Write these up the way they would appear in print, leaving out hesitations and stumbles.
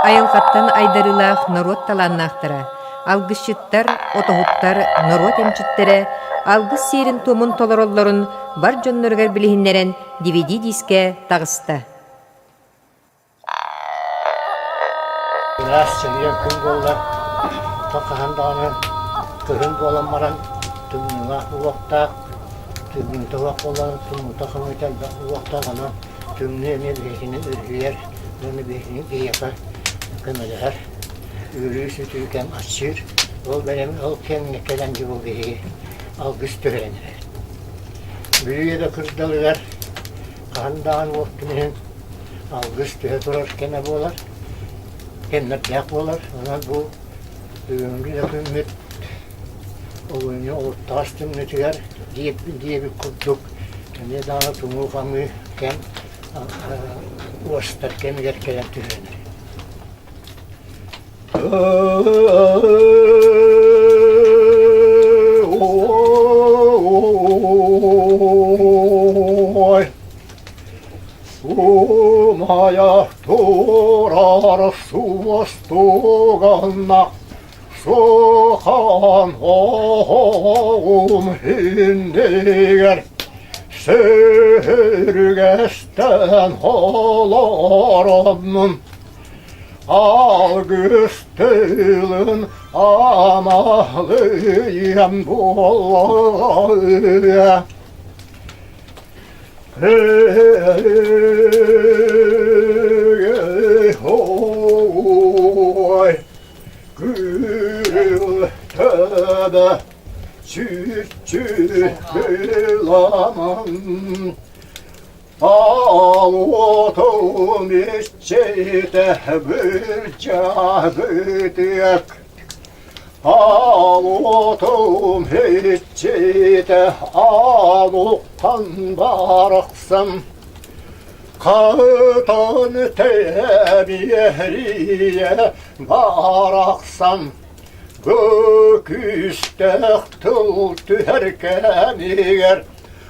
айылғаттан айдарылақ народ таланнақтыра, алгысчыттар, отоғыттар, народ емчіттері, алгыс серін томын толоролларын бар жонноргар білігінлерін DVD-диске тағысты. Biraz çeliyen gün bollar, takahandağının kırın bolanmaran, tümünün bu vakta, tümünün tavak bolan, tümünün takımı bu vakta kana, tümünün bekini ürüyer, tümünün bekini giyaka, kımeler, ürüyü sütüyken açır, o benim alken nekeden gibi bir algıs törenir. Büyüye de kırdalılar, kahandağın vaktimin algıs töre durarken bolar, Kennet yapıyorlar, ona bu bir ümmet oyunu ortaştım netiler diye bir kurduk. Ne daha tumu kamı kem ulaştık kem gerçekten türenir. Maya torar suostuganna sohan hindiger sörgesten holaranın algıstılın amalıyım bollaya Hoy gültede çüçülaman Ağotum içinde bir cabıdık Ağotum içinde ağotan baraksam Kağıtan tebiyeriye baraksam Göküste tıl tüherken yer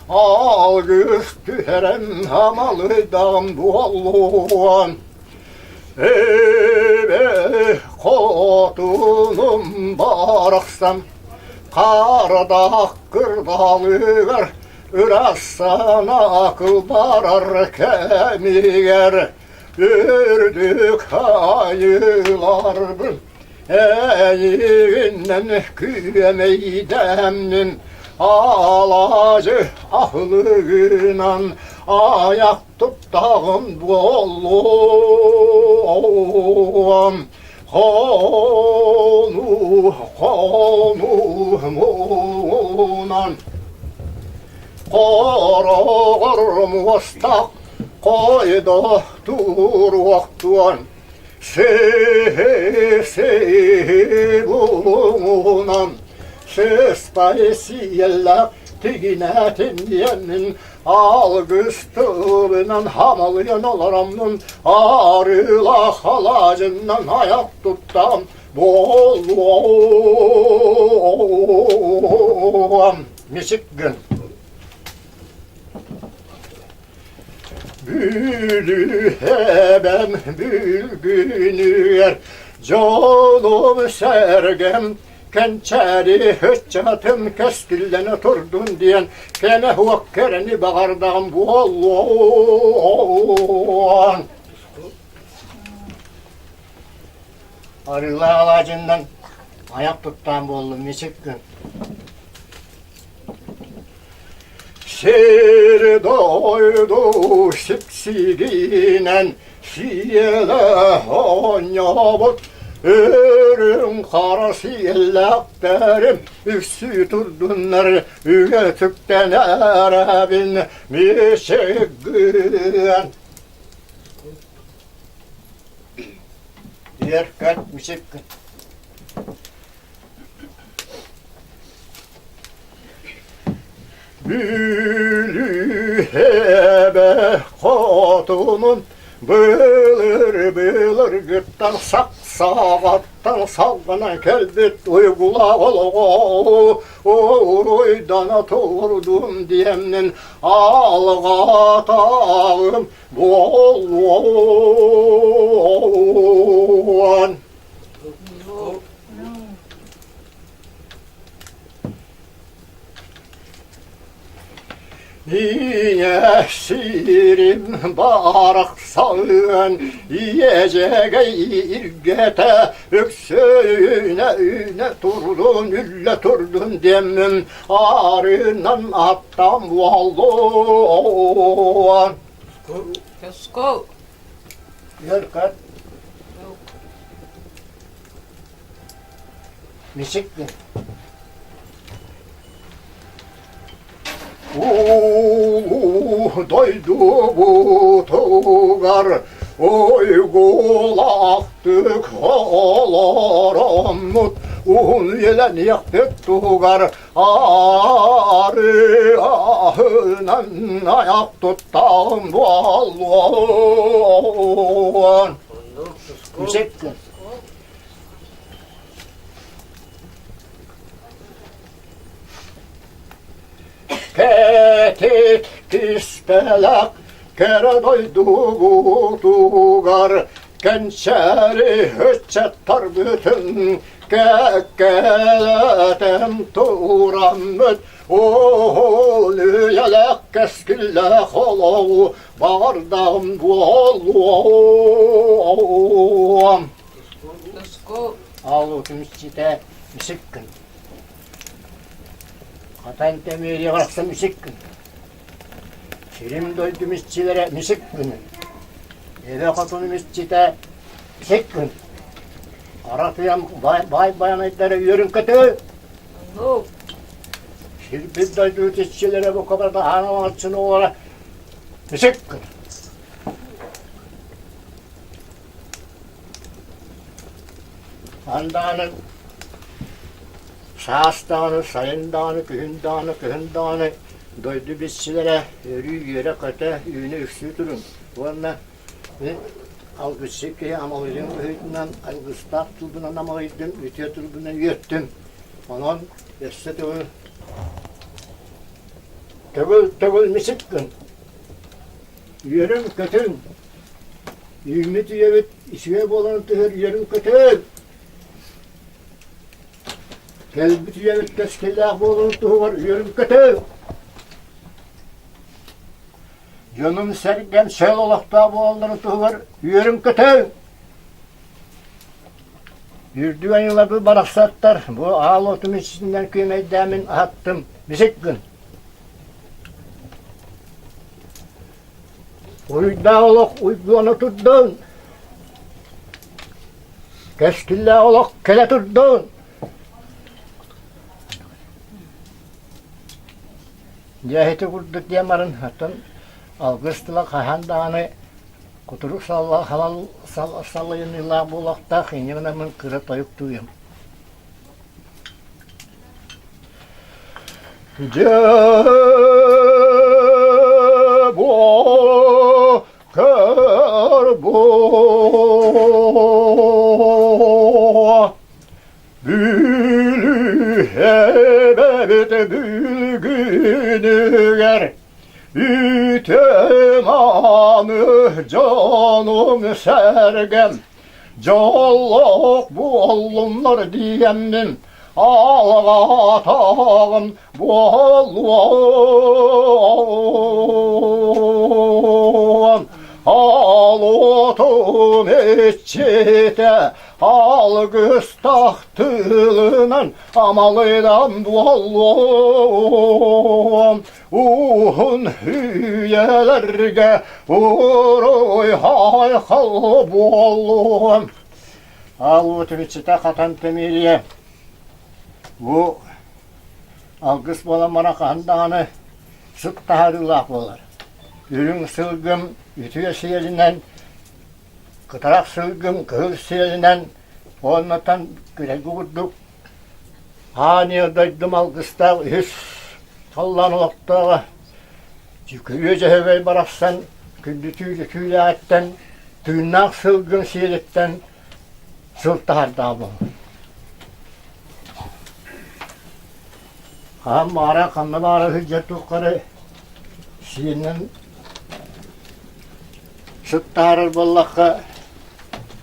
Ağüs tüheren hamalıdan bolluğun Eve kotunum baraksam Karda kırdalıver Ürassan akıl barar kemiger Ürdük hayılardır Eyinden küyemeydemnin Alacı ahlığınan Ayak tuttağın bolluğum Konuğumunan Korağırım vastak koyda durvaktuan Sebunan Ses paysiyella tiginetin yenin Algıstığınan hamalıyan olaramın Arıla halacından hayat tuttam Bolluğum Michigan Bülü hebem bülgünür Canım sergem Kençeri hüccatım kestillen oturdun diyen Kene huvakkereni bağırdan bu Allah'ın Arıla alacından ayak tuttan bu oğlum Michigan Şer doydu sipsiginen Şiyele onyabot Örüm karası yellakterim Üssü turdunlar Ügetükten erabin Mişeggen Yerken Mişeggen Bülü hebe hatunun Bılır bılır gırttan saksavat Attan salgana kelbet uygula oluğu Uydan oturdum diyemnin alga tağım bolluğun Yesirim barak sağın yiyeceğe irgete öksüne üne turdun ülle turdun demim arınan attam valluğun Let's go. Yörkat Misikli Doydu bu tuğar Uygulaktık olaramut yelen yaktık tuğar Arı ahınan ayak tuttam valluğun Müzikli Ketit kispelak kere doydu tuğar Gençleri hüccettar bütün Kekkeletem tuğramıt Oğlu yelek keskillek olu Bardağım bolluğum Let's go. Ağlutun içinde müsikkin Katan temiri varsa müsikkin Şirim doydu müsçilere müsikkin Eve katını müsçide müsikkin Arapiyam bayan etlere yürün kötü No. Şirbir doydu müsçilere bu kadar da hanımatsın olarak müsikkin Handanın Şahıstanı, sayındanı, kühündanı, doydu bizçilere, yürü yere kate, yüğüne üksü durun. Bu anla, algısı ki amalıydım, öğütünden, algıstar tulbunan amalıydım, ütüye tulbunan yürttüm. Onun, yesse tövül misikkin. Yürüm kötün. Yümit yevit, işe bolan tühür, yürüm kötün. Kelbit yevit keskelah bolun tuğur yürüm kötü. Canım sergem sel olakta bolun tuğur yürüm kötü. Yürüdüğün yıla bir baraksatlar. Bu ağlotum içinden kıymetdemin attım. Bisikkin. Uyda olak uygunu tuttun. Keskillah olak kele tuttun. Cahiti kurduk yamarın hatun algıstıla kahandağını kuturuk salla halal sallayın illa bulakta khinyana men kırı toyuk tuyum. Cebo karbo bülü hebebet bülgünüger Ütemamı canım sergem Callak bu allımlar diyemmin Ağlatağım bu allum Ağlotum içite Algıs tahtılının amalıydan bu allum Uhun hüyelerge uğruy haykal bu allum Ağlotum içite katan temiliye Bu algıs bolamana kandağını sık taharıllah bolar. Ürün sılgım ütüye siyelinden, kıtarak sılgım kığır siyelinden, ondan güle kurduk. Haniye daydım algısta, hüs kallan olakta, cüküye cehevey barastan, küllü tüyle etten, tüynak sılgım siyeletten, Sultaharda bu. Ham mara kannalara hüccet tukarı sinin Sultaharır bollakka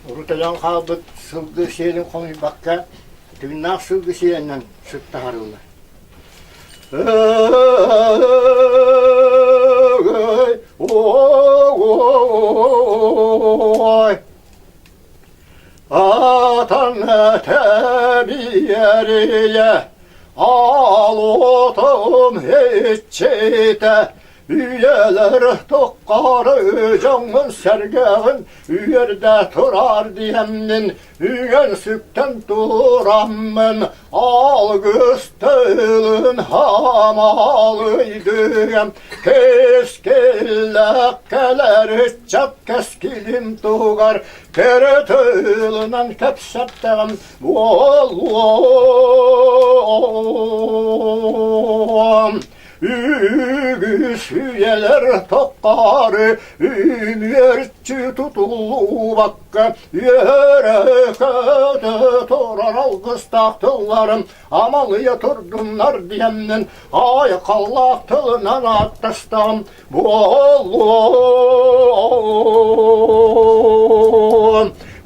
urutayan kabıt sılgı şeyin konuyu bakka tüynak sılgı şeyinden Sultaharırlar. Oy atan tebiyeriye al otum hiççete üyeler tokkarı canın sergağın üyerde turar diyemnin üyen sütten duramın al gıstılın hamalıydım keskillekkeler çat keskilim tuğar keretılından kepsettem Allah'ım Ügüs üyeler takkarı ümerçi tutulu bakka yere kötü torar algıs tahtıllarım amalıya turdunlar diyemden ay kallak tılınan attastam bu Allah'ım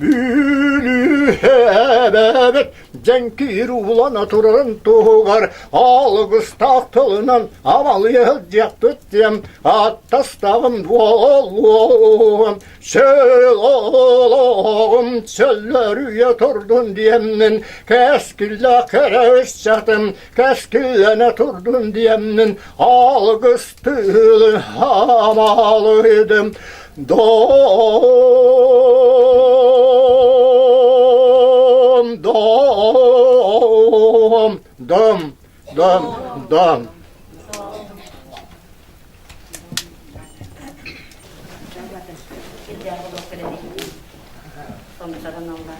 Bülü hebebet cenkir ulana turun tuğar algıs tahtılınan amalıya yaptım attastağım Allah'ım Söl oğlum çöllerüye turdun diyemnin keskille kereş çatım keskillene turdun diyemnin algıs tılın hamalıydım Dom. Komisaran Allah.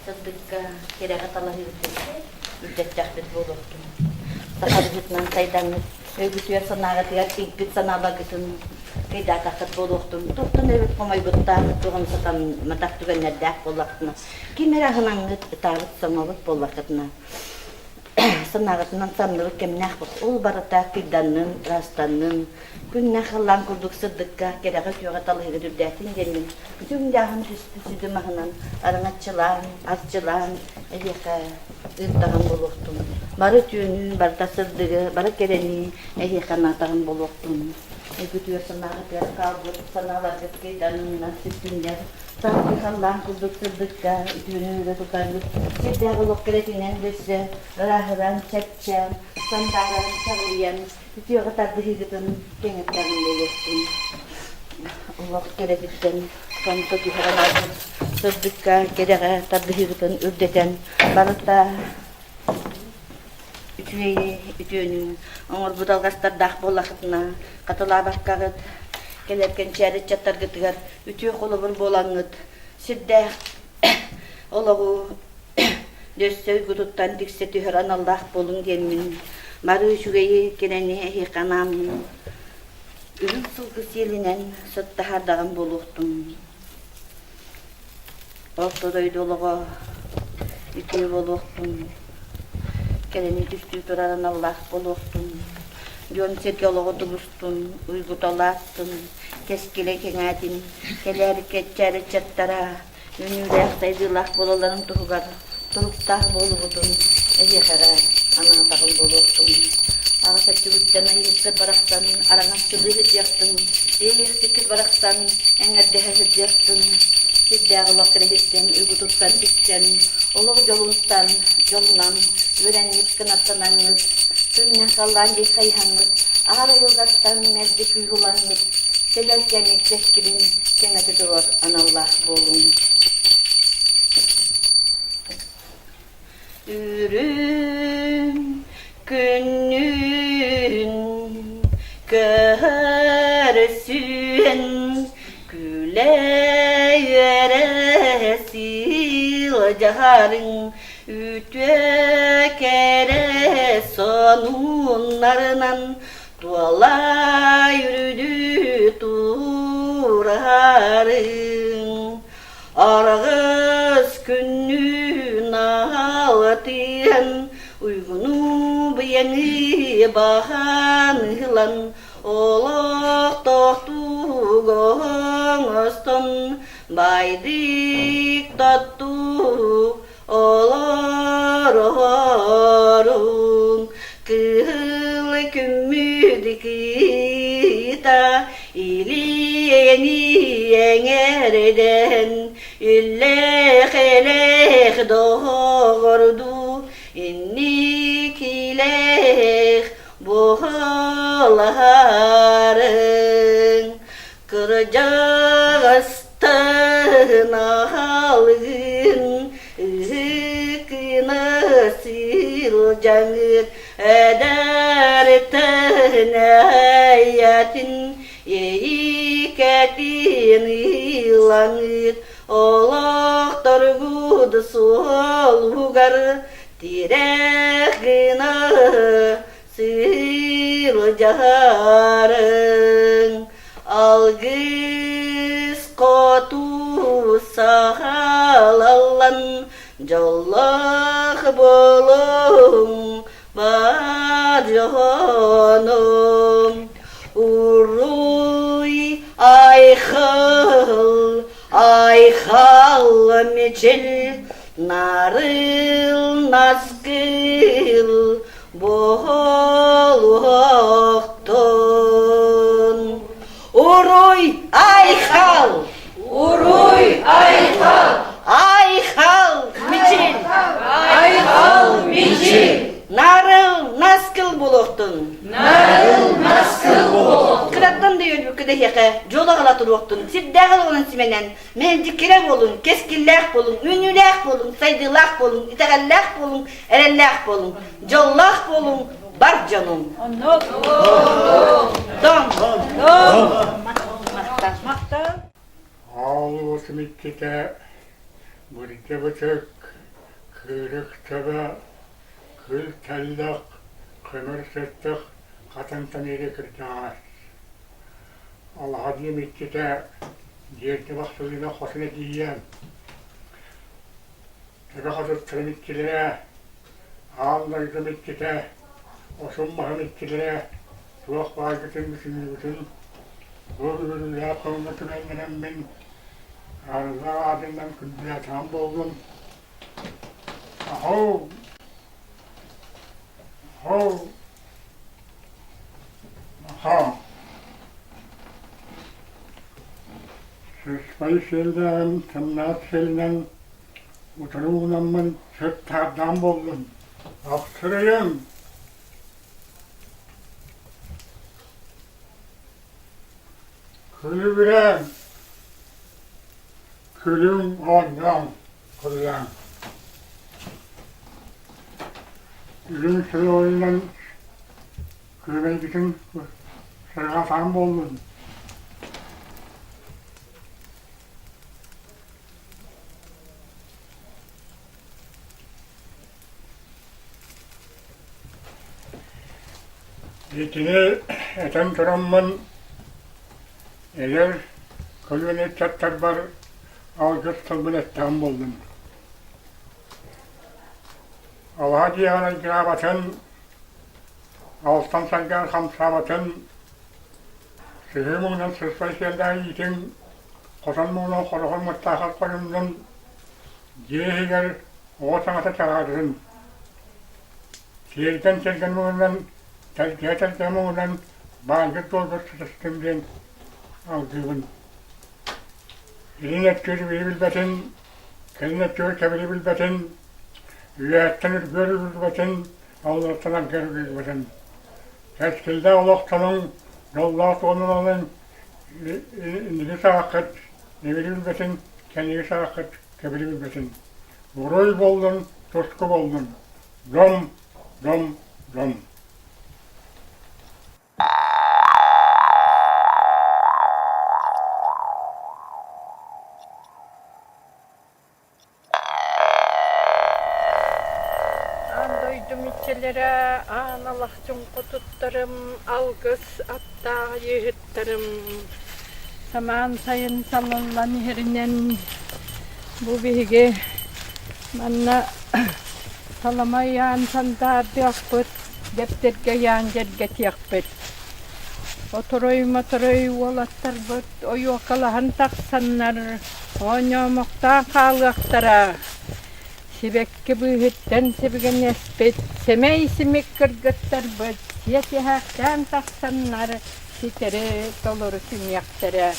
Sıddıkka kere katalı hüddetçe hüddetçaktet bulurdu. Sakal hüddetmen saydanlık. Ögütüye sanağa tiyat ilgit sanala gütün. Kıyda takıt bulurdu. Tuhtun evet komay gutta. Tuğun satan matak tügenlerdak bollakına. Kimera hınanlık tağıt sanalık bollakına. Sanağıtından sanırlık kemnah bak. Ol barata kıydanın, rastanın. Günnah Allah'ın kurduk sıddıkka. Kere kıyda talı hüddetçin gelin. Bütün dağın süsü mahınan. Arıngatçılan, azçılan. Eliyaka ıntağın bulurdu. Barı tüyünün, barıta sırdığı, barı kereni. Eliyaka natağın bulurdu. Gütüyor sanağıtlar kalbur, sanağlar kıydanın, sütünler. Sanki Allah'ın kurduk sıddıkka. Tüyünün de tutarlık. Siddeği olup keretinen dese. Rahıran, çepçem, sandaran, çağlayan. Tüyü katardı hizgıtın, kenetlerin bulurdu. Allah keretitten, sanıta tüyharan alır. Sıddıkka, kereğe, tadı hizgıtın, ürdeten. Barıta ütüyünün, oğur budalgastar dağ bolakıtına, katıla bakkağıt, kelerken çeyret çattar gıtıgar, ütüyü kolu bir bolağıt, siddek, oğlu dössöy guduttan dikse tühöran Allah bolun gelmin, marı şügeyi keneni ehikanamın, ürün sılgı selinen sıtta hardağın boluqtum. Ortadoy doluğa, ütüyü boluqtum. Keleni düştüğü duraran Allah bulursun. Yön sergaloğu durustun, uygutalattın. Keskile kenadin, keler keçeri çattara. Ünüyle saydılak bolaların tuğgar. Turuptah bolugudun, ezekara anatağın bulursun. Ağaçakçı bütçana yıkkır baraksan, aranakçılığı hıcaktın. Yıkkır baraksan, engerdehe hıcaktın. Siddağ lakırı hitten, uygututtan dikten. Oluğu yolundan, öğrenlik kınattananlık, sünne kallan diye sayhanlık, ağra yoldattan merdik uygulanlık, selerkenlik teşkilin, keneti durur anallah bolun. Ürün günün görsün, güleyresi caharın, Ütökere sonunlarından duala yürüdü durarım. Arğız күннүн алтын, уйгуну бияны баханылан, олақ тоқтуғын ұстын, байдық татту оларарың. Кыл күммүдікіта илиені еңерден, үлләқ-әләқ доғырду, инни киләқ бұғаларың. Кыржағыстың алғын, үкіні сылжаңыр, әдәртін әйәтін, ейкәтін илаңыр, олақтар ғуды солғар, тирәғіні сылжарың. Алгыз қоту сағалалан, жоллақ болың бар жоным. Уруй айхал мечел, нарыл наскыл болуқтын. Уруй айхал, айхал мечел, нарыл наскыл болуқтын. Кыраттан да өлбі күді хеқі, жолы қала тұруқтын. Сирдәғыл оның сіменен, мен жікерек болың, кескілләқ болың, үніләқ болың, сайдылақ болың, итағалләқ болың, әрәлләқ болың, жоллақ болың, бар жаным. Дом. Мақтан. Ağlı olsun ikkide, bürge bıçık, kırık taba, kıl tellak, kımır sırtık, katın eri kırtağız. Allah'a diyeyim ikkide, yerdi vaktiliğine hoşuna diyeyim. Tebe katırtırım ikkilere, ağlardım ikkide, osunmahım ikkilere, tuğak bağırgıtın bütün, bu ürünler konulatın elmenen ben, Arıza adından küldüre tam boğdum. Aho! Aha! Sıspayı selden, tımnat selden, utanığından ben sırt tardan boğdum. Aksırayım! Külü bilen! Külüm ondan kullan. Ürün sıra oyundan külüme bütün sıra tam boldun. Yetini eten turamman eğer külüne çattar var Algıs kılbületten buldum. Allah'a diyana girabatın, alstan sangan hamsabatın, sihirmundan sırsay selden yitin, kosanmundan korokun mutlaka koyundan, diyehiler o sanata çağırın. Sihirden çelgenmundan, telkiye telgemundan, bağırgıt doldur sistemden algıvın. Elinet gözü bilbetin, kelinet gözü kebili bilbetin, üyetten ürgörü bilbetin, Allah'tan ürgörü bilbetin. Teskilde Allah'tanın, yollar onun alın, indili sağakıt, nevili bilbetin, kendini sağakıt, kebili bilbetin. Buruy boldun, tosku boldun. Rom, rom, rom. Analahçım kututlarım, algıs atta yehitlerim. Saman sayın sallanlan yerinden bu bihige Manna salamaya sandar diakput depterge yan jerge tiakput. Oturoy volattar bot oyu kalahan taksannar onyo mokta kalgaktara. Sibekki bühütten sibigen espet semey simik kırgıttar bot yesihaktan taksannar sitere doluru simyaktara.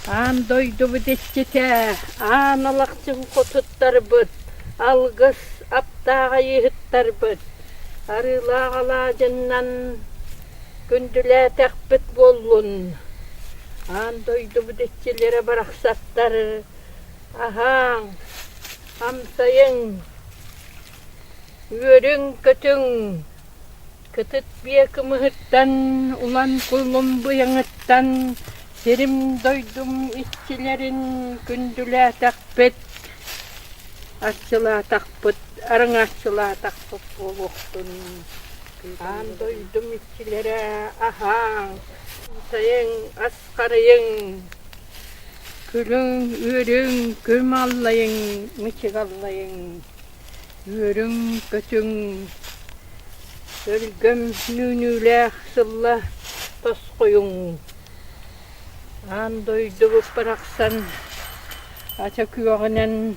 An doydu bu deçkete, an alakçı kotuttar bot. Algıs aptağa yihittar bot. Arıla alacından gündüle tekbit bollun. An doydu bu deçkilere bıraksattar. Aha, amsayın, yörün kötün. Kıtıt bir mıhıttan, ulan kulum bu yanıttan. Serim doydum işçilerin gündüle tekbit. Açıla takpıt, arın açıla takpıt boluktun. An doydum işçilere, aha, sayın, askarayın, külün, ürün, külmallayın, mıçıgallayın, ürün, kötün, sölgüm, nünüle, sılla, toz koyun. An doydu bıraksan, açık yuğunen,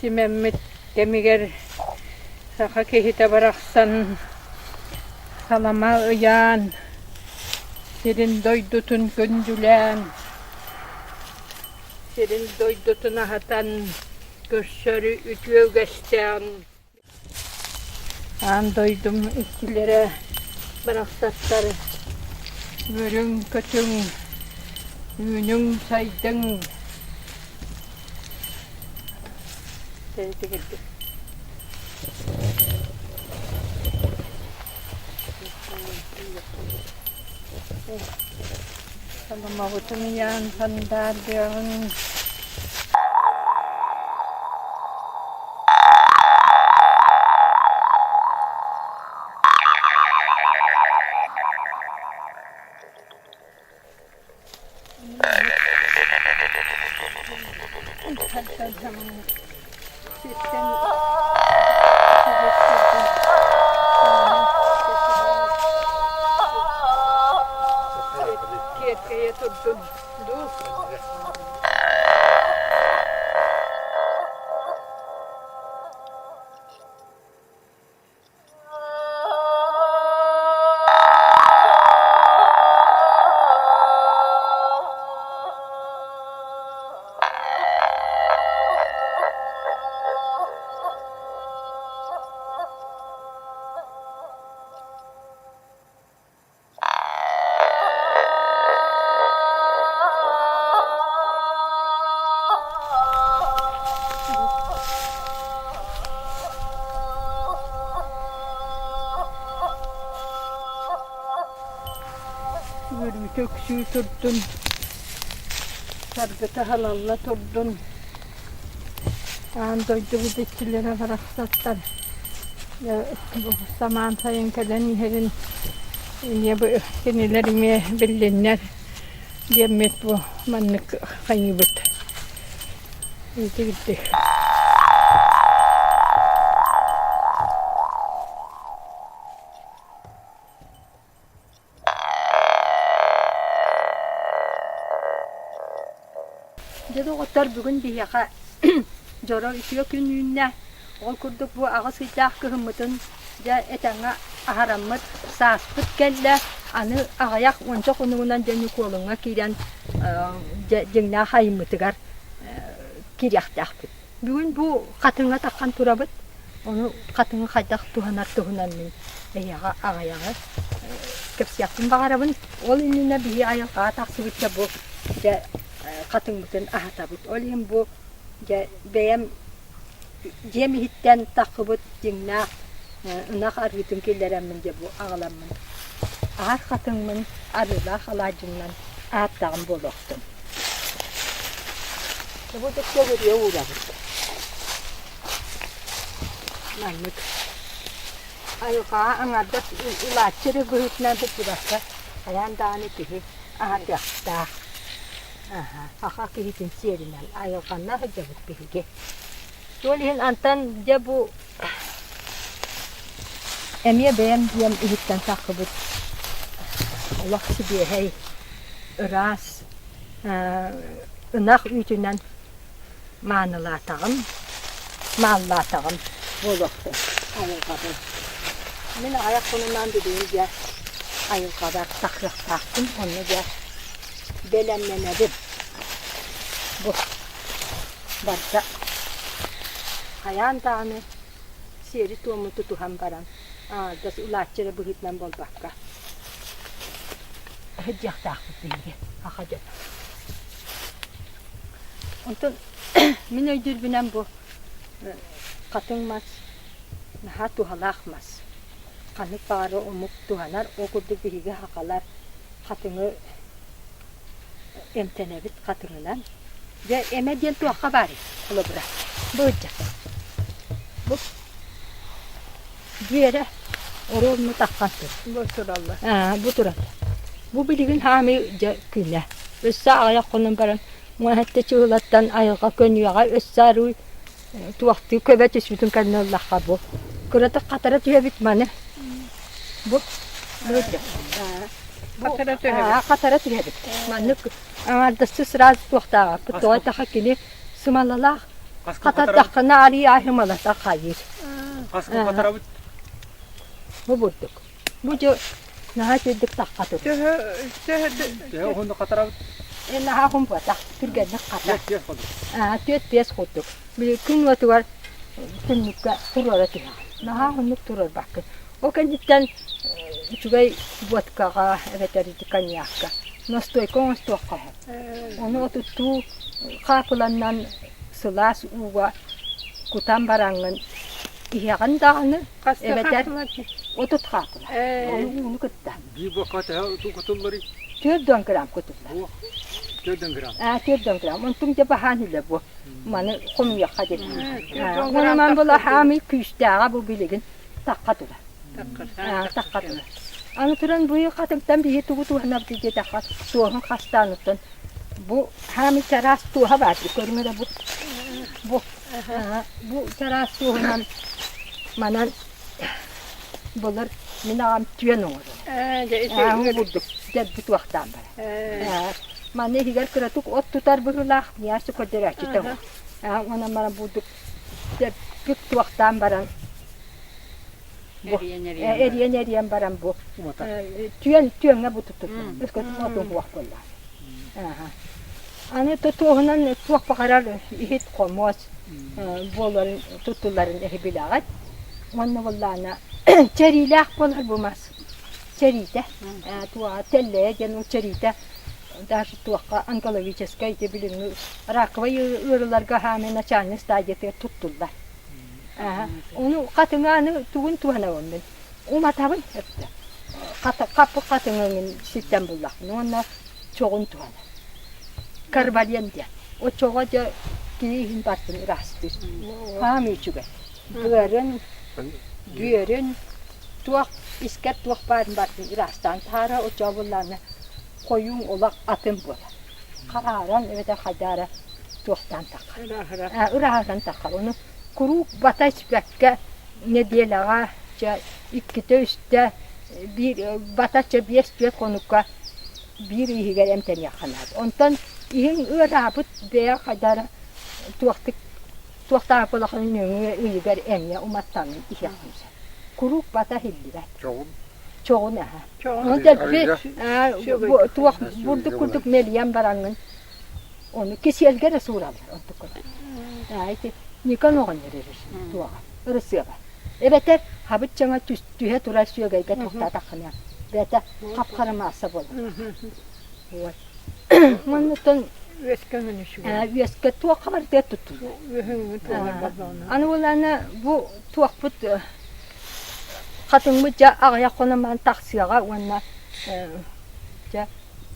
Simemmet demiger saka kehite bıraksan salama uyan serin doydutun gündülen serin doydutun ahatan görsörü ütüye geçten an doydum işçilere bıraksatlar vörün kötün ünün saydın Teyze geldi. Kalau mau tumiyan sandal diyan. Kaya turdun. Dur. Bir töksüyü turdun. Sargıtı halalla turdun. An doydu bu dikçilere bıraksatlar. Bu zaman sayın keden yerin ya bu senilerime bilinler. Yemet bu manlık kaybet. Gitti. Jadi otar bugün bir yaka joro itiyor gününe ol kurduk bu ağız hiçak kıhımıtın ja etanga aharamıt saaspıt kelle anı ağayak onca konuğundan jönü koluna kiren jengna haymıtıgar kiryaktaqpıt. Bugün bu katına takkan turabıt onu katına kaydak tuhanan eyağa ağayağı kepsiyaktın bağarabın ol inine bir ayağa taksıbıtça bu ja katın bütün ahatabıt. Olayım bu beyem cemihitten takıbıt jingna ınak argıtın kelleremin de bu ağlamın. Ağır katınmın arıla halacından ahattağım boloktum. Bu da çeviriyor uğrabıt. Manlık. Ayuka anarda ilaçları büyütlen bu burası. Ayan dağını kihi ahattağ. Aha, haka kihitin siyerinden ayukanna hıcabıt bihige. Tuolihin antan dia bu emiye beğen diyem ihitten takıbıt. Allah sibi hey ras ınak ütünen manılatağım mallatağım boloktu ayıl kadar. Men ayak konundan dediğim ya ayıl kadar takrak taktım onu ya belemlenedim. Bu barda Hayan tane seri tuomu tutuhan paran. Das ulatçere bıhıtlan bol bakka. Hıcak takıp bilgi. Hakikaten. Ondan min öydür binen bu katınmaz. Naha tuhalakmaz. Kanık bağırı umuk tuhanar. O kurdu bilgi hakalar. Katını emtenebit katınılan. Ve emediyel tuha bari. Kulu bırak. Bu hıcak. Bu bir yere oralını takkantır. Bu turallah. Bu turallah. Bu bilgin hami küne. Össa ayak konun baran. Muhatte çığılattan ayağa könüyağa össarı tuvaktı köbet üstün kanıllaha bu. Kırata katara tüye bitmane. Bu böyle. Katara tüye bit. Katara tüye bit. Manık ama dası sıraz tuakta. Bu tuakta hakini sımalala. Katat dakana ari ahimala da hayır. Kaskı patara bit. Bu bulduk. Bu jo naha dedik takatır. Ya onu katara bit. Naha kum patah. Türkiye'de katar. Yes kodu. Tüet piyes kutuk. Bir gün vakti var. Günlükte turara tüya. Naha hunluk turar bakın. O kenditten çugay vodka, evet eridik kanyaka. Nastoy konstoy kaha. Onu oturttu kapılandan sılas uva kutan barangın ihagan dağını evet otut kapıla. Onu kuttan. Bir bakat ya tu kutulları. 4 gram kutullar. Bu 4 gram. 4 gram. Untung jabahan hile bu. Manı kum yakadir. Onu man bula hami küçtağa bu biligin takkatula. Takkatula. Anu turan bu yakatıktan bir tuğu hanaptı diye takat. Tuğun kastanıktan. Bu hami teras tuğha var. Görmede bu. Bu teras tuğundan manan bulur. Minağım tüyen olur. Bu bulduk. Debit vaktan bara. Manne higar kıratuk ot tutar bırılah. Niyası koder açıta var. Ona mana bulduk. Debit vaktan baran. Eriyen baran bu. Tüyen bu tutur. Üskot otun huak kolla. Anı tutuğunan tuğuk bakarar hit komos. Bolların tutuların ehi bilagat. Onunla vallana çerilah bolar bu mas. Çerite. Tuğa telleye genu çerite. Daha tuğa Ankalaviçeska ite bilin. Rakva yırılarga hamena çanı stajete tuttular. Onu katınganı tuğun tuğana ondan. Uma taban hepte. Kapı katınganın sistem bullak. Ona çoğun tuğana. Karbalyen diye. O çoğa da kihin baktın rastır. Hami çuga. Büyürün tuğ isket tuğ barın baktın rastan tara o çavullarına koyun olak atın bola. Kararan evet haydara tuğtan takar. Iraharan takar. Onu kuru bataş bekke ne diyeler ca ikkite üstte bir bataşça bir üstte konukka bir ihiger emten yakanadı. Ondan ihin ırabıt veya haydara tuğtan polakının ihiger emya umattanın ihyakımsa. Kuruk bata hildiler. Çoğun aha. Onda bir tuğ burduk meliyem barangın. Onu keselgere sorarlar. Ayte nikan oğan verir tuğa. Irısıya var. Evet habit çana tühe turasıya gayga tuğta takına. Beta kapkarama asab olur. Manıtan Veskanın şu. Veske tuğa kamar de tuttu. Anı olana bu tuğa put katın mıca ağaya konaman taksiyaga ona ja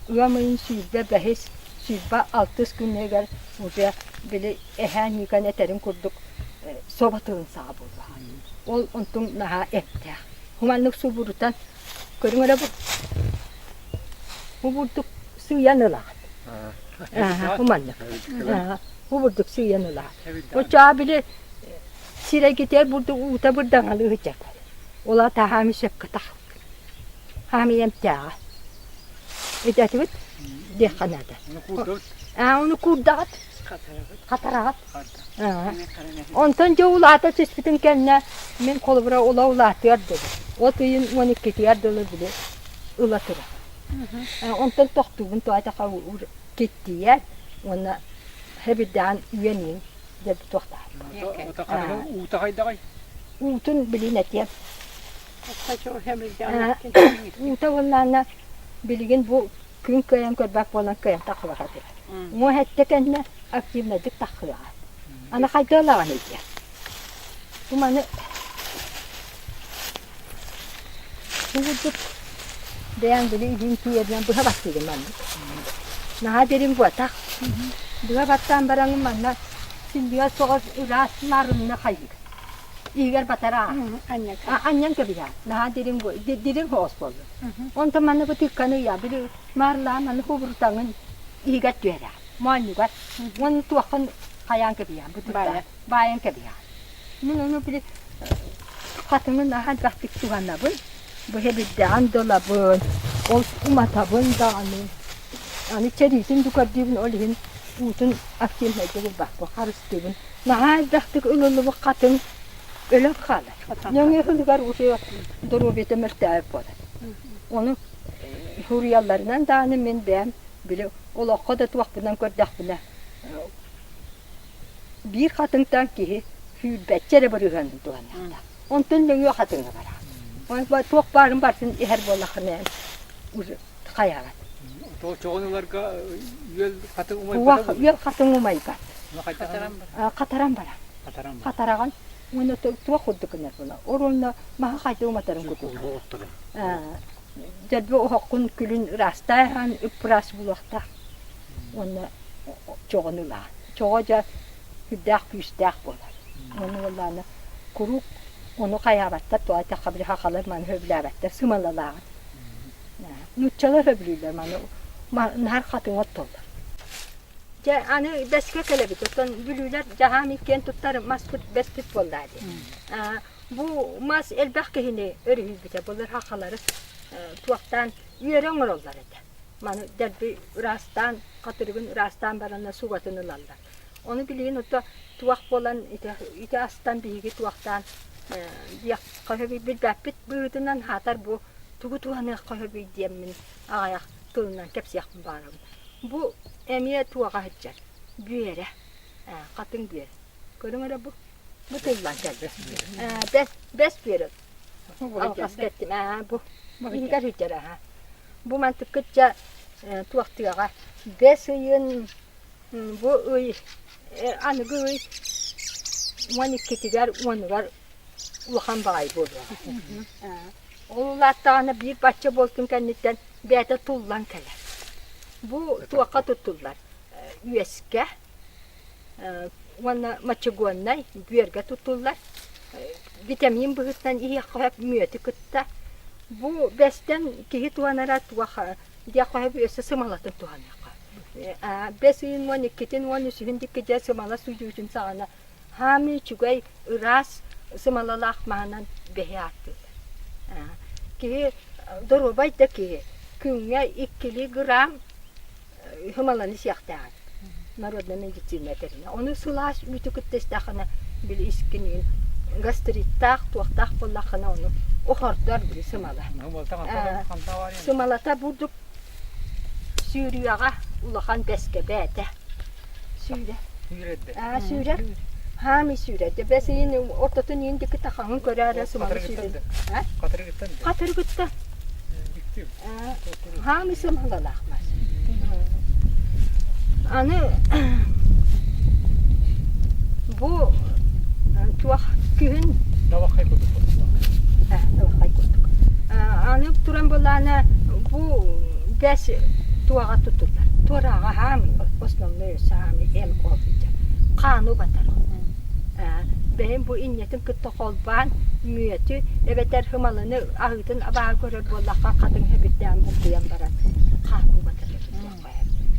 uyamayın süyde behes süyba 6 gün eğer buraya böyle ehan yıkan eterim kurduk sobatın sahibi ol ontum naha ette humanlık su burutan körüngere bu bulduk suyanıla humanlık bu bulduk suyanıla o çağı bile sire gider burada uta buradan alacak. Ola ta hami şapka tak. Hami yemtağa. Edatı de kanada. Onu kurdu. Onu kurdat. Katarat. Karda. Ondan jowlata çeşitin kendine men kolbura ola ulatıyor dedi. O tüyün 12 tiyar dolar bile ulatır. Ondan tohtuğun tuğata kavu gitti yer. Ona hebiden üyenin dedi tohtar. O da karda uta hayda kay. Utun bilinet yer. Kaço hem Uta vallahi bilgin bu gün kayam körbak bolan kayam takva hadi. Mu hette kendine aktifledik takva. Ana kaydalar ne diye. Bu manı bu beyan bile idin yerden bu baktım ben. Nah derim bu tak. Bu battan barangım manna. Şimdi soğuk raslarına kayık. İger batara. Annem kebiya. Nah derim bu derim hospol. On temanı bu tikkanı ya bir marla manı kubur tangan igat yera. Mani gat. On tuakan kayan kebiya. Bu tikka. Bayan kebiya. Bunu bile katımın nah baktık tuğanla bu. Bu hebidden dolabın. O umatabın dağını. Ani çerisin dukardibin olihin. Utun akil meceli bak bu karıştırın. Nah baktık ölülü bu katın. Öyle kalır. Yani hırgar uçuyor. Durubiyete mertebe olur. Onu huriyallarından da men ben bile ola kadar vaktinden gördük bile. Bir katından ki hübbetçere barıgandı doğanlarda. Ondan yok katına var. On çok barın barsın her bollakne. Kayalar. O çoğunlarga yol katı umay Bu yol katın umay kat. Kataran bara. Kataragan onu tuwa kuduknar bula. Oronna maha kaydı umatarın kudu. Jadi o hakkun külün rastahan ipras bulakta. Onu çoğunula. Çoğuca hüddak püstak bolar. Onu vallana kuruk onu kayabatta tuata kabri hakalar man höblabatta sımalalar. Nutçalar höbliler man her katın ottolar. Ja ani beske kelebit otan bülüler jahami ken tutar maskut beskit bolladı. Bu mas elbaq kehine örühüz bite bolar hakaları tuaktan yeren olurlar ede. Manu derbi rastan katırgın rastan barana sugatını lallar. Onu bilin ota tuak bolan ite astan bigi tuaktan ya kahve bir bapit buyutunan hatar bu tugu tuhanı kahve diyemin ayak tulunan kepsiyah barım. Bu emiye tuağa hıccar. Büyere. Katın büyere. Görün bu. Bu tıllan geldi. Bes büyere. Alkas kettim. Bu. İlgar hıccar. Bu mantıklıca tuaktığa. Bes yın bu uy. Anı uy. Mani kitigar onugar uhan bağay bu. Oğulattağına bir bahçe boltun kendinden beyde tullan keler. Bu tuaka tutullar. Üyeske, wana maçıguanay, güerge tutullar. Vitamin bıhıttan iyi kahve müyeti kıtta. Bu besten ki tuanara tuaka, dia kahve üyesi sımalatın tuanaka. Besin wani kitin wani sühündik ki sımala sucuğun sağına. Hami çugay ras sımalalak mahanan behiyattı. Ki dorobay da ki künye 2 gram hımalanı siyahtar. Narodna medicina terine. Onu sulaş mütüküttestakana bil iskinin gastrittak tuaktak bollakana onu ohordar bir sımala. Sımalata burduk Suriyaga ulakan beske bete. Süre. Süre. Hami sürede. Besin ortatın yindiki takanın göre sımalı sürede. Katır gitti. Hami sımalalakmaz. Anı bu tuak kühün Davakay kudu. davakay kurduk. Anı turan bolana bu bes tuağa tutullar. Tuağa hami osmanlı sami em olacak. Kanu batar. Benim bu inyetin kıtta kolban müyeti eveter hımalını ahıtın abağa görer bollaka kadın hebitten bukduyan baran. Kanu batar.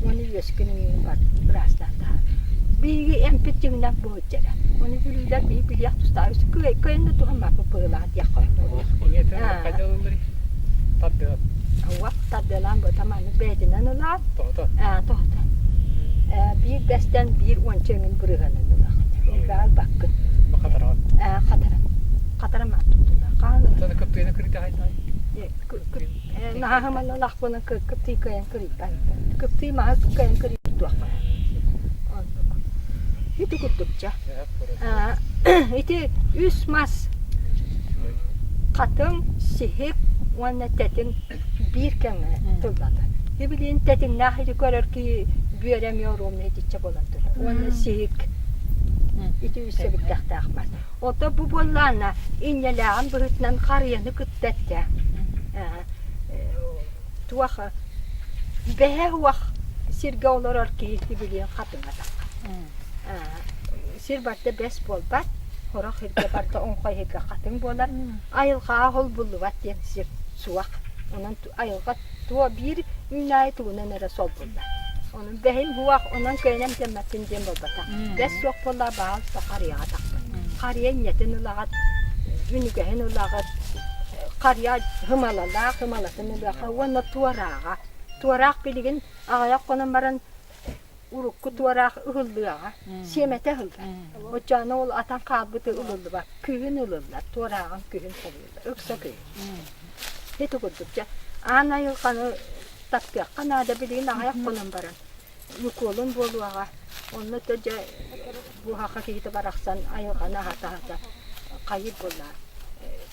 Onu yüzgünün var birazdan daha. bir empit cümle bu cere. Onu bilirler bir bilyak tutar. Köyünde tuhama bu pırlar diye koyuyor. Yeter Ha. kayda olur. Tadı. Hava tadılan bu tamamen bedenen olar. Tohta. Tohta. Bir besten bir onçemin bırığının olar. Ben bakın. Bu kadar rahat. Kataram tuttular. Kanı. Sana kaptığını kırık haydi. Nahamala lakbının kıptı kayan kırık ben. Kıptı mahal kayan kırık tuak. Itu kutupça. Iti üs mas katın sihip wana tetin bir keme tulladı. Hibilin tetin nahiri görür ki büyüremiyorum ne diyecek olandır. Wana sihik iti üsse bir tahtakmaz. O da bu bollana innelan bırıtnan karyanı kıttette. Tuaha behe vak sirge olur ki hibilin katın atak. Sir barda bes bol bat, horak hirge barda onqay hirge katın bolar. Ayılga hol bullu bat diyen sir suak. Onun ayılga tuva bir ünay tuğuna nere sol bullar. Onun behim huak onun köynem temmetin diyen bol bata. Bes sok bolla bağıl da karıya atakta. Karıya niyetin ulagat, ünügehin ulagat, karıya hımalatın ulagat, wana tuarağa. Tuaraq bilgin ağayak konan baran urukku tuaraq ıhıldığa, semete hıldı. O canı ol atan kalbıtı ılıldı bak, kühün ılıldılar, tuarağın kühün ılıldı, ıksa kühün. Heti kurdukça, ana yılkanı tapyak, kanada bilgin ağayak konan baran. Yukolun boluğa, onunla tece bu hakikati baraksan ayılkanı hata kayır bolar.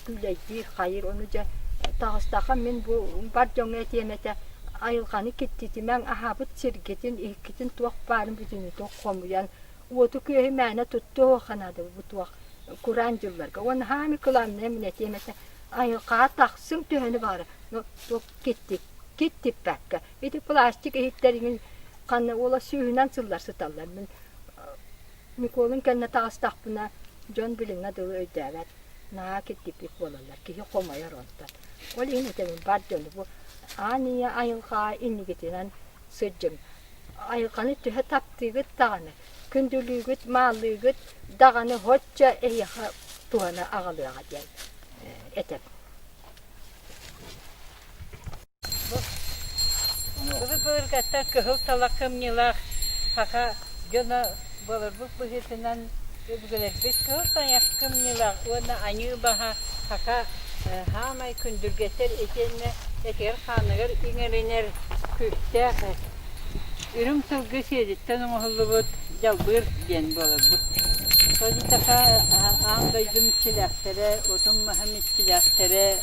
Güleydi, kayır onuca tağıstağa min bu barjon etiyemete ayılkanı gitti men ahabıt sirgetin ihkitin tuak barın bütünü tuak komuyan otu köy mene tuttu kanadı bu tuak Kur'ancılarga on hami kılam ne minet yemete ayılka taksın tühünü var no tuak gitti bekka iti plastik ihitlerin kanı ola sühünen sıllar sıtallar min Mikolun kendine tağıstak buna John bilinga dığı ödevet na gitti pek bolarlar ki komayar ondan Oli yine temin barjonu bu Aniye ayılga inni getiren sıcım. Ayılganı tühe taptığı tağını. Kündülüğü, mallığı, dağını hoşça eyha tuğana ağalığa gel. Etep. Bu bölgede kıhıl talakım yılak haka jona bolur bu hitinden öbürler biz kıhıl talakım yılak ona anı baha haka hamay kündürgeter etenle eker hanıgır ineriner küfte ürüm sılgı seditten oğulubut jalbır diyen bolur bu. Soditaka ağdaydım çilaktere, otum mahamit çilaktere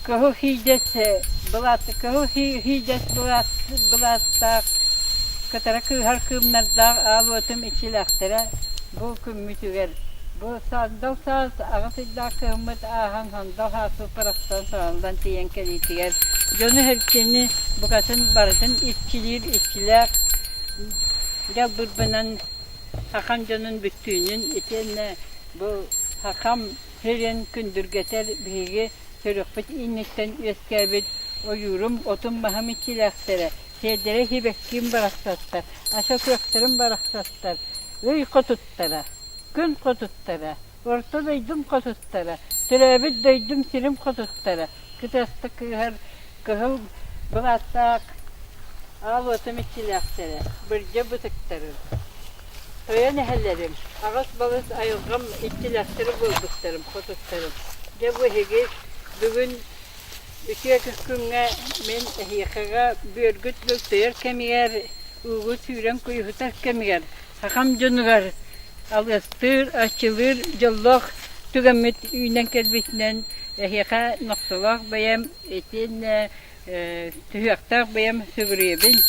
Kahu hidese bulat, kahu hides bulatsak katara kıhar kımnarda ağlotum içilaktere bu kümmütüger Bu saz ağasıda kıymet ahan handa hasu parastan sağından tiyen kelitiger. Jonu herkeni bu kasın barıtın işçiler ya burbanan hakam jonun bütünün etene bu hakam heren kündürgeter bigi sörükbet innetten üskebet o yorum otum mahamitçilaktere sedere hibekkim baraksatlar aşağı köktürüm baraksatlar öy kotuttara gün kotuttara ortadaydım kotuttara türebet daydım sirim kotuttara kıtasta kıhar kıhıl bılatsak al otomatikleştere birce bıtıktarır Öyle nehellerim ağız balız ayılgam ittileştiri bulduklarım kotuttlarım de bu hege bugün üçe kıskınga men ehiyakaga börgüt böktüyer kemiyer uğu süren kuyuhutar kemiyer hakam jonugar alыстır açılır jolloq tügemet üynen kelbetinden ehiyaka noktalaq bayam etin tüyaktak bayam sögürüyebin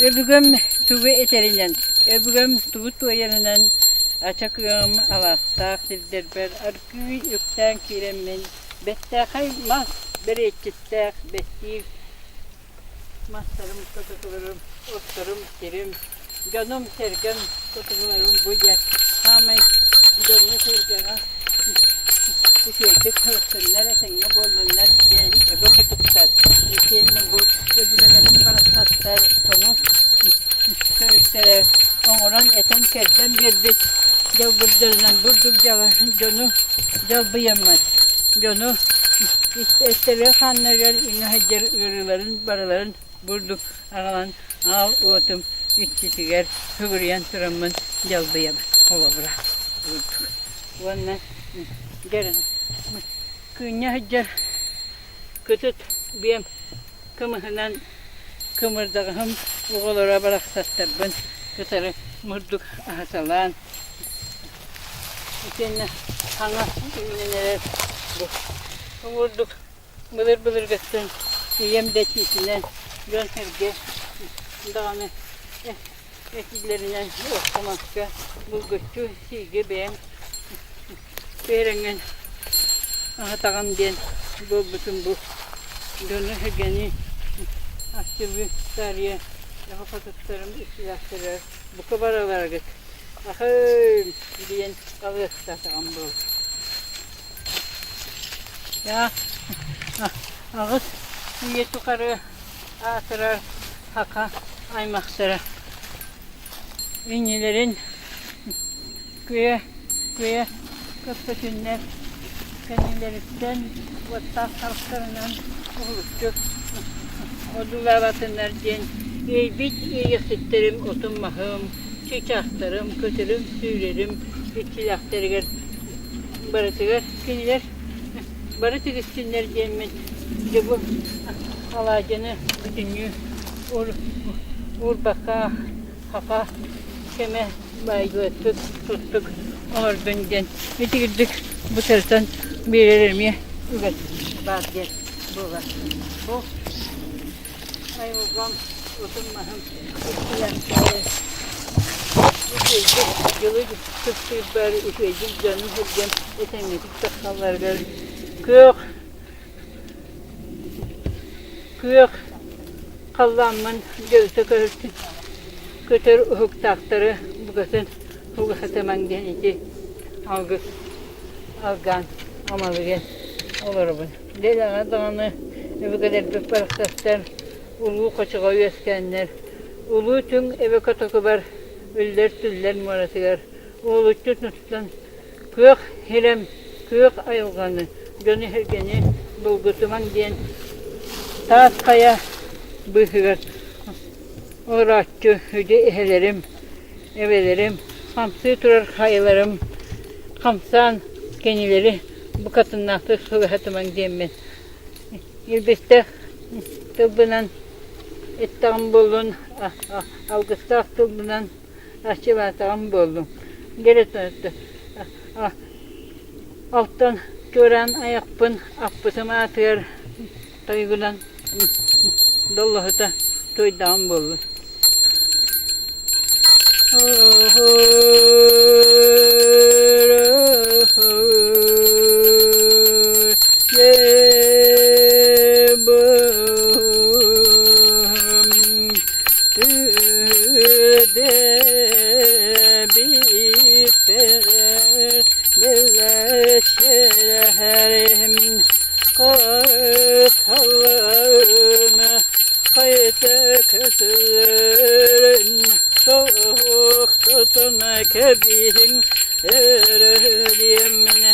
öbügüm tuğu eterinden öbügüm tuğu tuğuyarından açakığım alastak sildirber arkı yükten kiremin bettakay mas bereçittak bettik maslarım tutuklarım oturum terim canım sergem tutuklarım buca hamay canım sergem bu şeyde kırıklar etenle bolunlar gen öbü tutuklar yetenle bu öbürlerin parasatlar tomuz kırıklar oğlan Jalbıyamaz. Gönü etleri kanlar inhacer ürülerin baraların burduk ağalan al otum iççitiger hügüryen turamın jalbıyamaz. Ola bırak. Burduk. Ondan gelin. Kınya hacer kötüt biyem kımıhından kımırdağım oğullara bıraksattırbın. Kötürü murduk ahasalan. Seninle hana neler bu. Vurduk. Bılır bılır gıttın. Yem deçisinden gön herge dağını etkilerinden okumakta bu güçlü silgi beğen beğenen ahatagan den bu bütün bu gönlü hergeni aşçı tarihe yapatıklarım ihtiyaçları bu kadar olarak ahım diyen alıştatan bu ya ağız niyet yukarı atırar haka aymaksıra ünlülerin köye köpütünler kendilerinden vatta halklarından oluştuk odular vatınlar diyen bit yasitlerim otunmahım çiçaklarım kötürüm sürerim içilakları baratıgar kiniler baratık üstünler diyemin de bu alacını bütünlüğü baka haka keme baygıttık tuttuk oradan bitirdik bu taraftan bir mi evet bazı bu var bu ayvam oturmahım ihtiyaçları yılı tuttuğu bari üşüyecek canım hırgen etemedik sakallar gel kök kallanman göğüse körtün kötür uhuk taktarı bu kadın bu hataman denici algan amalı gel olur bu delana dağını bu kadar bir parastaslar ulu koçuğa üyeskenler ulu tüm eve katakıbar üller tüller morasıgar ulu tuttan kök hirem kök ayılganı gönü hergeni bulgutuman diyen taat kaya bıhıgar uğraşçı hüde ehelerim evelerim hamsı turar haylarım hamsan kenileri bu katınnaktı sıvıhatıman diyem ben ilbiste tıbbınan ettan buldun algıstak tıbbınan aşçıvatağım buldum geri tanıttı alttan gören ayakpın appısıma atıyor toygulan dollahıta toydağım buldu Kebihin erediyemine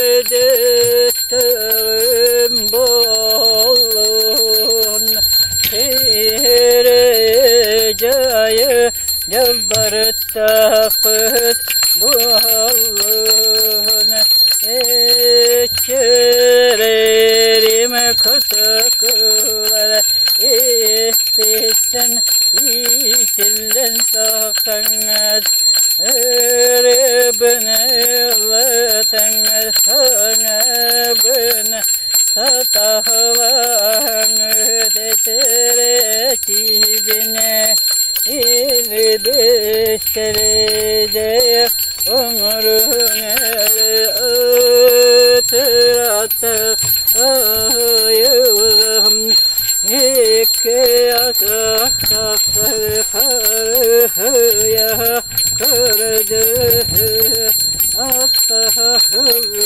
ödettim bolun Erecayı cevbarı takıt bolun Eçererim katakılara İspisten İtilden saksanız Erebine latanız Sanabine satahlanı Deteretibine İlbistere Ömrüne Ötüratı Ayıvım İki atakları karıya kırdı Attahıcabız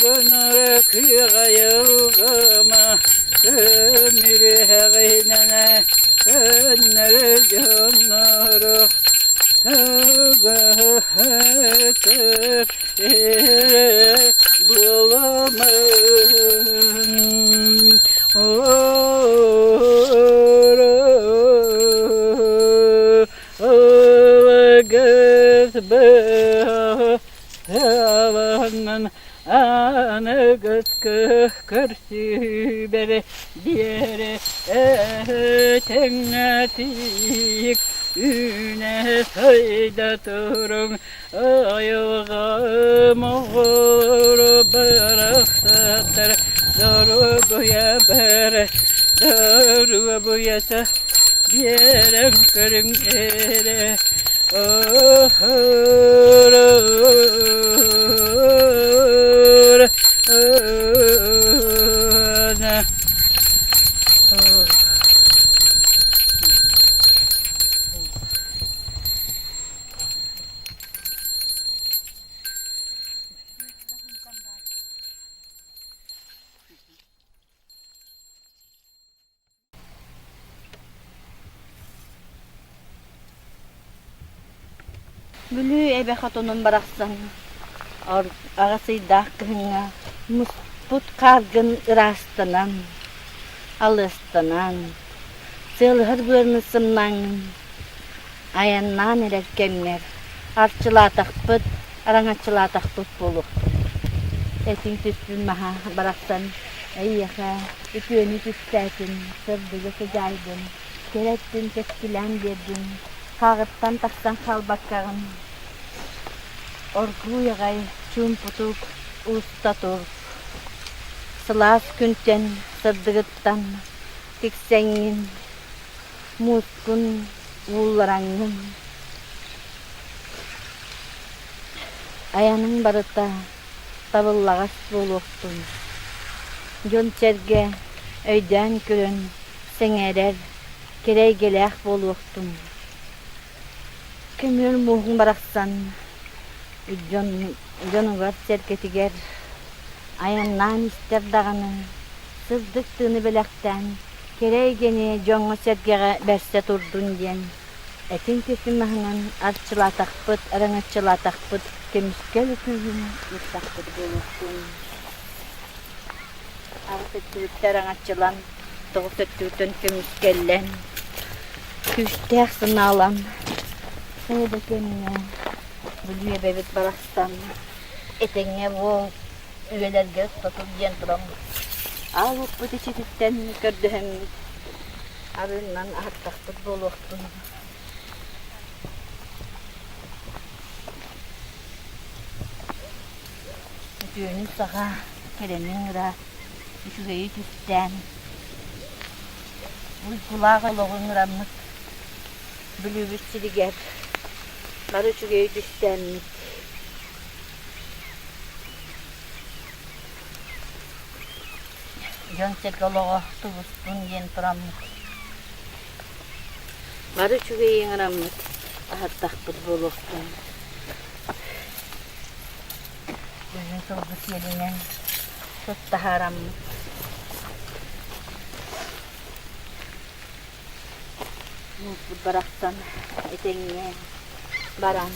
Gönürek yayılgıma Kömürü heğinene Gönür canları Körsübere diğeri tengetik üne sayda turun ayağım olur bıraksatır doğru buya bere doğru buya da diğerim kırın ere Bülü ebe hatonun baraksan. Ağasıyda kıhına musput kargın ırastanan, alıstanan. Sığılhır bırnısından ayannan erkemler. Arçılatakpıt, arangaçılatakpıt buluq. Etin tüspün maha baraksan. Eyyaka, ütüğünü tüstətin, sırdığı sıcaydın. Kerettin, teskilen verdin. Kağıttan taksan kalbakkağın. Orgu yağay, çumputuk, usta tur. Sılas künten, sırdığıttan, tiksengin, muskun, uğullarangın. Ayanın barıta, tabıllağas buluqtun. Jon serge, öyden körün, sengerer, kerey gelək buluqtun. Kömür muğun baraksan, Jonugar serketiger, ayannan ister dağını, sızdıktığını belekten, kerey geni jonga sergege berse turdun diyen. Etin kesimahının arçılatakpıt, arangaçılatakpıt, kemiskel öpüğün yurtakpıt buluqtun. Ağız ettürükte arangaçılan, toğuz ettürükten kemiskellen, küçtek sınalan. Sayıda kendine, bülüye bebek baraksan, etenge bu üyelerge tutup diyen duram. Ağlık bu teçetitten kördühem, arından ahırtakpıt boluqtun. Ütüğünü sağa, keremin ıra,üşügeyi tüsten. Uykulağı oluğun ıramık, bülübüs siliger. Barı çügeyi tüstenlik. Jon sergoloğu tuvustun yen turamlık. Barı çügeyi ıramlık, ahırtakpıt boluqtun. Gözün solgus yerine tutta haramlık. Musput baraksan, etenge baran,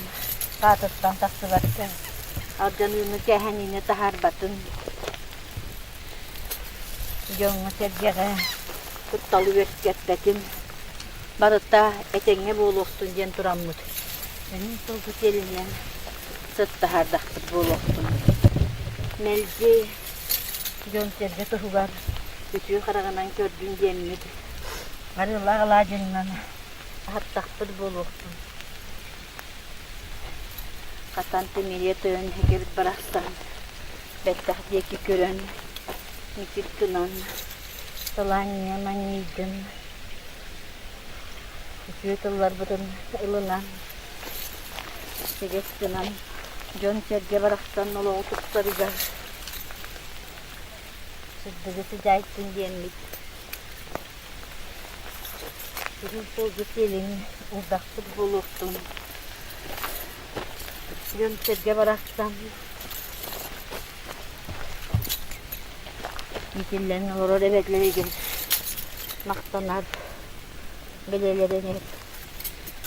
katıttan taksı baksa, arcanını kehenine tahar batın. Jonga sergege tuttalı verskettetin, barıta etenge boluqtun jen turamlık. Benim solgus yerine sıt tahardaktık boluqtun. Melci, jon serge tuhugar, ütüğü karağından kördüğün jemmid. Arılar alacından ahırtakpıt boluqtun. Katan temeliye töyön hekerit baraksan, bettah diyeki körön, nikit kınan, salanya manidin. Ütüğü tıllar bıdın ılınan, seges kınan, jon serge baraksan oluğu tutsarıgar. Sıddığı sıcaytın diyenlik. Bizim solgus elin uzaktık boluqtun. Jon serge baraksan, yitillen horor ebekleri gel, maktanar, belelerin hep.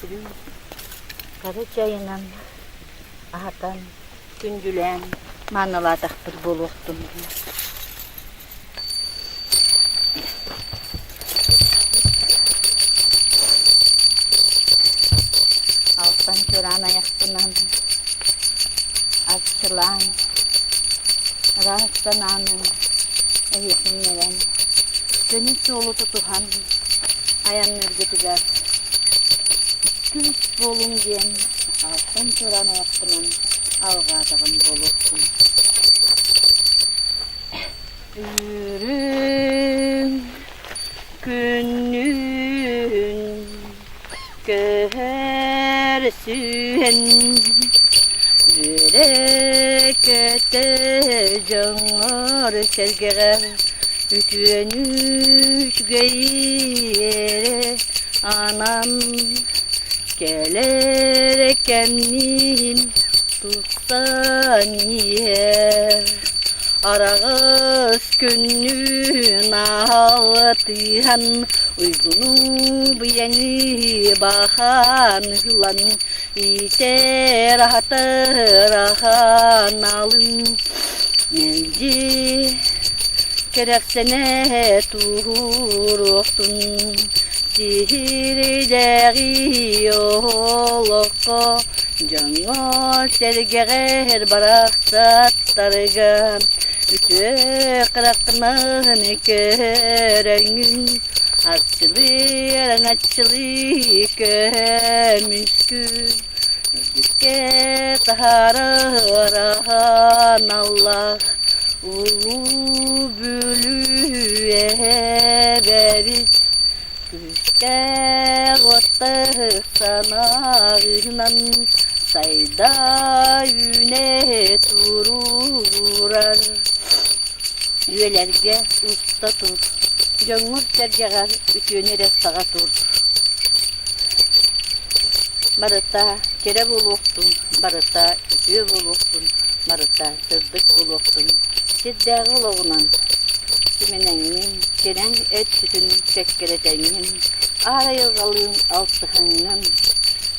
Bizim karı çayınan, ahatan, gündülen manalardak bir boluqtum. Alttan köran ayaktınan, açılan, rahatlananın, eyesinmelen, gönül solu tutuhan, ayan nürgütüger, güç bolun diyen, alttan köran ayaktınan, alğadığın boluksun. Yürüm günün görsün yürek ete canlar serger ütünüş geyere anam gelerek kendim tutsan yer arağız günün ağlatıyan uygunu bu yeni bakan hılan ite rahan alın melci kereksene turuktun sihirdeği yoloko Cango sergeğer bıraksatlarga Ütü kırakman kerengün Açılı kömüskün Özgürke taharahan Allah Ulu bülüye verir Küske gotta sanağından sayda yüne tururar Üyelerge usta tur Göngür sergeğer ütüne sağa tur Barıta kere buluktun Barıta ütü buluktun Barıta sızdık buluktun Siddeği oğunan Simenenin gelen et sütün çekkeretenin Arayı kalın altıhanın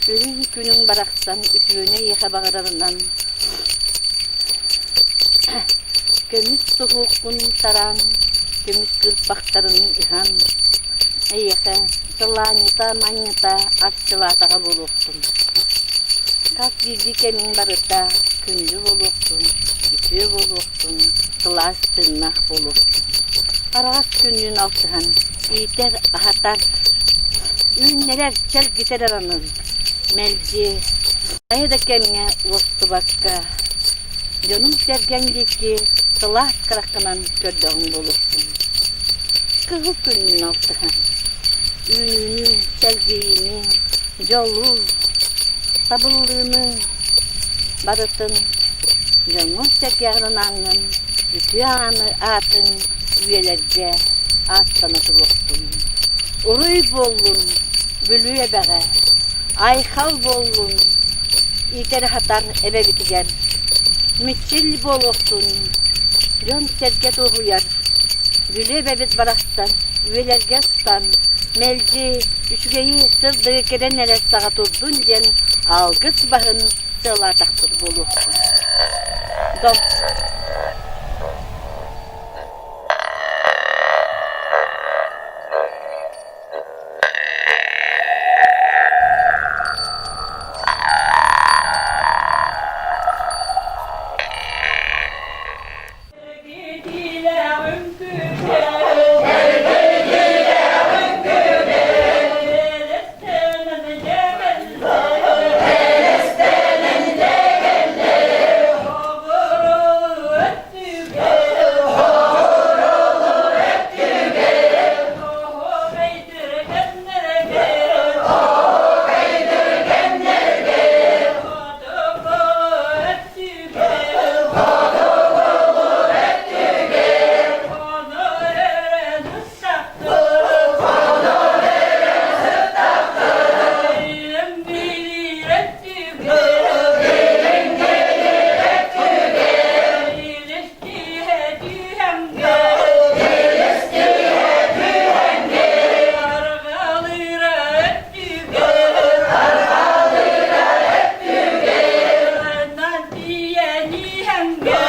Ürün günün baraksan ütüğüne yıka bağırlarından Gömüş soğukun saran Gömüş kırpakların ihan Eyeke sılanita manyita akçılatağa buluktun Kas bir dikenin barıta kündü buluktun Ütü buluktun Sılas tırnak buluktun Arağız günlüğün altıhan İter ahatar Ünneler çel gider aranır Melci Ayda kemine vostu bakka Canım sergendeki Sılas kırakınan kördağın bulursun Kızıl günlüğün altıhan Ününü, selgiğini Yolu Sabırlığını Barıtın Canım sergağının Ütü anı atın Üyelerce at sanatı olsun. Uruy bollun, bülüye beğe. Ayhal bollun, iter hatar eve bitiger. Müçil bol olsun, yön serket oğuyar. Bülüye bebet baraksan, üyelerge tutan. Melci, üçgeyi sırdığı keren neler sağa turdun gen. Algıs bahın sığla taktır bol olsun. Dom. Hem